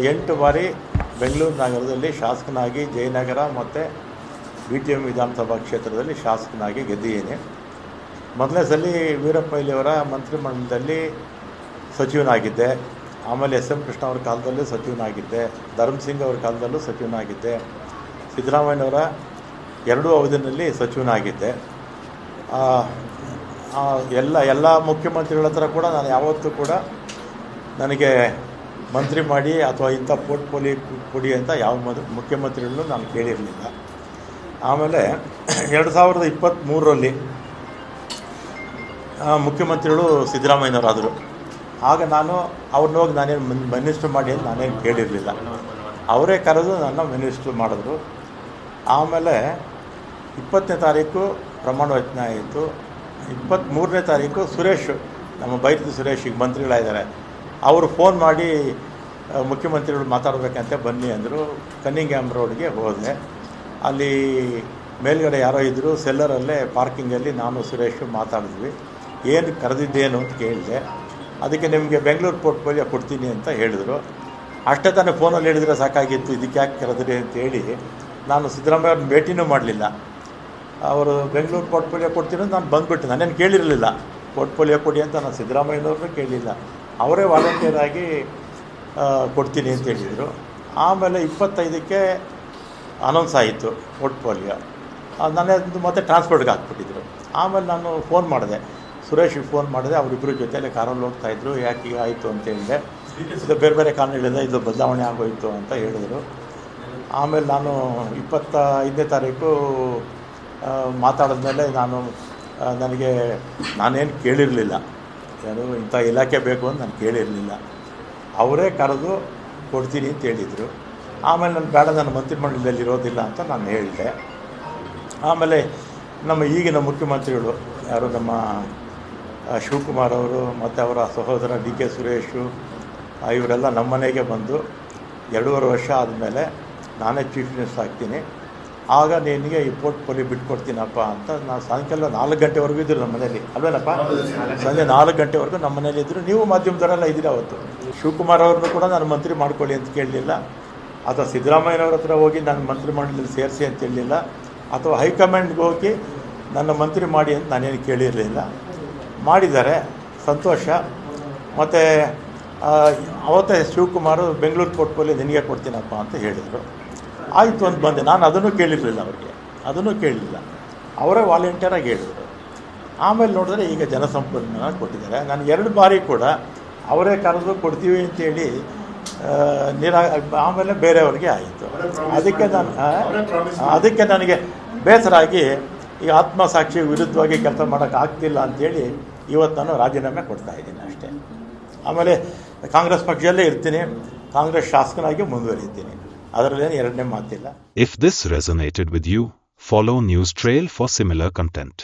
ಎಂಟು ಬಾರಿ ಬೆಂಗಳೂರು ನಗರದಲ್ಲಿ ಶಾಸಕನಾಗಿ ಜಯನಗರ ಮತ್ತು BTM ವಿಧಾನಸಭಾ ಕ್ಷೇತ್ರದಲ್ಲಿ ಶಾಸಕನಾಗಿ ಗೆದ್ದಿದ್ದೇನೆ. ಮೊದಲನೇ ಸಲ ವೀರಪ್ಪ ಮೊಯ್ಲಿಯವರ ಮಂತ್ರಿಮಂಡಲದಲ್ಲಿ ಸಚಿವನಾಗಿದ್ದೆ. ಆಮೇಲೆ SM ಕೃಷ್ಣ ಅವ್ರ ಕಾಲದಲ್ಲೂ ಸಚಿವನಾಗಿದ್ದೆ. ಧರ್ಮಸಿಂಗ್ ಅವ್ರ ಕಾಲದಲ್ಲೂ ಸಚಿವನಾಗಿದ್ದೆ. ಸಿದ್ದರಾಮಯ್ಯನವರ ಎರಡೂ ಅವಧಿಯಲ್ಲಿ ಸಚಿವನಾಗಿದ್ದೆ. ಎಲ್ಲ ಮುಖ್ಯಮಂತ್ರಿಗಳ ಹತ್ರ ಕೂಡ ನಾನು ಯಾವತ್ತೂ ಕೂಡ ನನಗೆ ಮಂತ್ರಿ ಮಾಡಿ ಅಥವಾ ಇಂಥ ಪೋರ್ಟ್ಫೋಲಿಯೋ ಕೊಡಿ ಅಂತ ಯಾವ ಮುಖ್ಯಮಂತ್ರಿಗಳನ್ನೂ ನಾನು ಕೇಳಿರಲಿಲ್ಲ. ಆಮೇಲೆ 2023ರಲ್ಲಿ ಮುಖ್ಯಮಂತ್ರಿಗಳು ಸಿದ್ದರಾಮಯ್ಯನವರಾದರು. ಆಗ ನಾನು ಅವ್ರನ್ನ ಹೋಗಿ ನಾನೇನು ಮಿನಿಸ್ಟ್ರ್ ಮಾಡಿ ಅಂತ ನಾನೇನು ಕೇಳಿರಲಿಲ್ಲ. ಅವರೇ ಕರೆದು ನನ್ನ ಮಿನಿಸ್ಟ್ರ್ ಮಾಡಿದ್ರು. ಆಮೇಲೆ 20ನೇ ತಾರೀಕು ಪ್ರಮಾಣ ವಚನ ಆಯಿತು. 23ನೇ ತಾರೀಕು ಸುರೇಶ್, ನಮ್ಮ ಬೈರತಿ ಸುರೇಶ್ ಈಗ ಮಂತ್ರಿಗಳಾಗಿದ್ದಾರೆ, ಅವರು ಫೋನ್ ಮಾಡಿ ಮುಖ್ಯಮಂತ್ರಿಗಳು ಮಾತಾಡಬೇಕಂತೆ ಬನ್ನಿ ಅಂದರು. ಕನ್ನಿಂಗ್ಹ್ಯಾಮ್ ರೋಡ್ಗೆ ಹೋದೆ. ಅಲ್ಲಿ ಮೇಲ್ಗಡೆ ಯಾರೋ ಇದ್ದರು, ಸೆಲ್ಲರಲ್ಲೇ ಪಾರ್ಕಿಂಗಲ್ಲಿ ನಾನು ಸುರೇಶ್ ಮಾತಾಡಿದ್ವಿ. ಏನು ಕರೆದಿದ್ದೇನು ಅಂತ ಕೇಳಿದೆ. ಅದಕ್ಕೆ ನಿಮಗೆ ಬೆಂಗಳೂರು ಪೋರ್ಟ್ಫೋಲಿಯೋ ಕೊಡ್ತೀನಿ ಅಂತ ಹೇಳಿದರು. ಅಷ್ಟೇ ತಾನೇ ಫೋನಲ್ಲಿ ಹೇಳಿದರೆ ಸಾಕಾಗಿತ್ತು, ಇದಕ್ಕೆ ಯಾಕೆ ಕರೆದ್ರಿ ಅಂತೇಳಿ ನಾನು ಸಿದ್ದರಾಮಯ್ಯ ಅವ್ರನ್ನ ಭೇಟಿನೂ ಮಾಡಲಿಲ್ಲ. ಅವರು ಬೆಂಗಳೂರು ಪೋರ್ಟ್ಫೋಲಿಯೋ ಕೊಡ್ತೀನಿ ಅಂತ ನಾನು ಬಂದುಬಿಟ್ಟು ನಾನೇನು ಕೇಳಿರಲಿಲ್ಲ. ಪೋರ್ಟ್ಫೋಲಿಯೋ ಕೊಡಿ ಅಂತ ನಾನು ಸಿದ್ದರಾಮಯ್ಯನವ್ರನ್ನೂ ಕೇಳಲಿಲ್ಲ. ಅವರೇ ವಾಲಂಟಿಯರ್ ಆಗಿ ಕೊಡ್ತೀನಿ ಅಂತ ಹೇಳಿದರು. ಆಮೇಲೆ 25ಕ್ಕೆ ಅನೌನ್ಸ್ ಆಯಿತು ಪೋರ್ಟ್ಫೋಲಿಯೋ. ನನ್ನದು ಮತ್ತೆ ಟ್ರಾನ್ಸ್ಪೋರ್ಟ್ಗೆ ಹಾಕ್ಬಿಟ್ಟಿದ್ರು. ಆಮೇಲೆ ನಾನು ಫೋನ್ ಮಾಡಿದೆ, ಸುರೇಶ್ಗೆ ಫೋನ್ ಮಾಡಿದೆ. ಅವರಿಬ್ಬರು ಜೊತೆಯಲ್ಲೇ ಕಾರಲ್ಲಿ ಹೋಗ್ತಾಯಿದ್ರು. ಯಾಕೆ ಈಗ ಆಯಿತು ಅಂತ ಹೇಳಿದೆ. ಇದು ಬೇರೆ ಬೇರೆ ಕಾರಣಗಳಿದೆ, ಇದು ಬದಲಾವಣೆ ಆಗೋಯಿತು ಅಂತ ಹೇಳಿದರು. ಆಮೇಲೆ ನಾನು 25ನೇ ತಾರೀಕು ಮಾತಾಡಿದ್ಮೇಲೆ ನಾನೇನು ಕೇಳಿರಲಿಲ್ಲ, ಏನು ಇಂಥ ಇಲಾಖೆ ಬೇಕು ಅಂತ ನಾನು ಕೇಳಿರಲಿಲ್ಲ. ಅವರೇ ಕರೆದು ಕೊಡ್ತೀನಿ ಅಂತ ಹೇಳಿದರು. ಆಮೇಲೆ ನಾನು ಬೇಡ, ನನ್ನ ಮಂತ್ರಿಮಂಡಲದಲ್ಲಿ ಇರೋದಿಲ್ಲ ಅಂತ ನಾನು ಹೇಳಿದೆ. ಆಮೇಲೆ ನಮ್ಮ ಈಗಿನ ಮುಖ್ಯಮಂತ್ರಿಗಳು ಯಾರು, ನಮ್ಮ ಶಿವಕುಮಾರ್ ಅವರು ಮತ್ತು ಅವರ ಸಹೋದರ DK ಸುರೇಶು, ಇವರೆಲ್ಲ ನಮ್ಮ ಮನೆಗೆ ಬಂದು 2.5 ವರ್ಷ ಆದಮೇಲೆ ನಾನೇ ಚೀಫ್ ಮಿನಿಸ್ಟರ್ ಆಗ್ತೀನಿ, ಆಗ ನಿನಗೆ ಈ ಪೋರ್ಟ್ಫೋಲಿಯೋ ಬಿಟ್ಕೊಡ್ತೀನಪ್ಪ ಅಂತ. ನಾನು ಸಾಯಂಕಾಲ 4 ಗಂಟೆವರೆಗೂ ಇದ್ದರು ನಮ್ಮ ಮನೇಲಿ, ಅಲ್ವೇನಪ್ಪ? ಸಂಜೆ 4 ಗಂಟೆವರೆಗೂ ನಮ್ಮ ಮನೇಲಿ ಇದ್ದರು. ನೀವು ಮಾಧ್ಯಮದವರೆಲ್ಲ ಇದ್ದೀರ ಅವತ್ತು. ಶಿವಕುಮಾರ್ ಅವ್ರನ್ನೂ ಕೂಡ ನಾನು ಮಂತ್ರಿ ಮಾಡ್ಕೊಳ್ಳಿ ಅಂತ ಕೇಳಲಿಲ್ಲ, ಅಥವಾ ಸಿದ್ದರಾಮಯ್ಯನವ್ರ ಹತ್ರ ಹೋಗಿ ನನ್ನ ಮಂತ್ರಿಮಂಡಲದಲ್ಲಿ ಸೇರಿಸಿ ಅಂತ ಹೇಳಲಿಲ್ಲ, ಅಥವಾ ಹೈಕಮಾಂಡ್ಗೆ ಹೋಗಿ ನನ್ನ ಮಂತ್ರಿ ಮಾಡಿ ಅಂತ ನಾನೇನು ಕೇಳಿರಲಿಲ್ಲ. ಮಾಡಿದ್ದಾರೆ, ಸಂತೋಷ. ಮತ್ತು ಅವತ್ತೇ ಶಿವಕುಮಾರ್ ಬೆಂಗಳೂರು ಪೋರ್ಟ್ಫೋಲಿಯೋ ನಿನಗೆ ಕೊಡ್ತೀನಪ್ಪ ಅಂತ ಹೇಳಿದರು. ಆಯಿತು ಅಂತ ಬಂದೆ. ನಾನು ಅದನ್ನು ಕೇಳಿರಲಿಲ್ಲ, ಅವ್ರಿಗೆ ಅದನ್ನು ಕೇಳಲಿಲ್ಲ. ಅವರೇ ವಾಲಂಟಿಯರಾಗಿ ಹೇಳಿದರು. ಆಮೇಲೆ ನೋಡಿದ್ರೆ ಈಗ ಜಲಸಂಪನ್ಮೂಲ ಕೊಟ್ಟಿದ್ದಾರೆ. ನಾನು 2 ಬಾರಿ ಕೂಡ ಅವರೇ ಕರೆದು ಕೊಡ್ತೀವಿ ಅಂತೇಳಿ ಆಮೇಲೆ ಬೇರೆಯವ್ರಿಗೆ ಆಯಿತು. ಅದಕ್ಕೆ ನನಗೆ ಬೇಸರ ಆಗಿ ಈಗ ಆತ್ಮಸಾಕ್ಷಿ ವಿರುದ್ಧವಾಗಿ ಕೆಲಸ ಮಾಡೋಕ್ಕಾಗ್ತಿಲ್ಲ ಅಂಥೇಳಿ ಇವತ್ತು ನಾನು ರಾಜೀನಾಮೆ ಕೊಡ್ತಾಯಿದ್ದೀನಿ ಅಷ್ಟೇ. ಆಮೇಲೆ ಕಾಂಗ್ರೆಸ್ ಪಕ್ಷದಲ್ಲೇ ಇರ್ತೀನಿ, ಕಾಂಗ್ರೆಸ್ ಶಾಸಕನಾಗಿ ಮುಂದುವರಿತೀನಿ, ಅದರಲ್ಲೇನು ಎರಡನೇ ಮಾತಿಲ್ಲ. If this resonated with you, follow News Trail for similar content.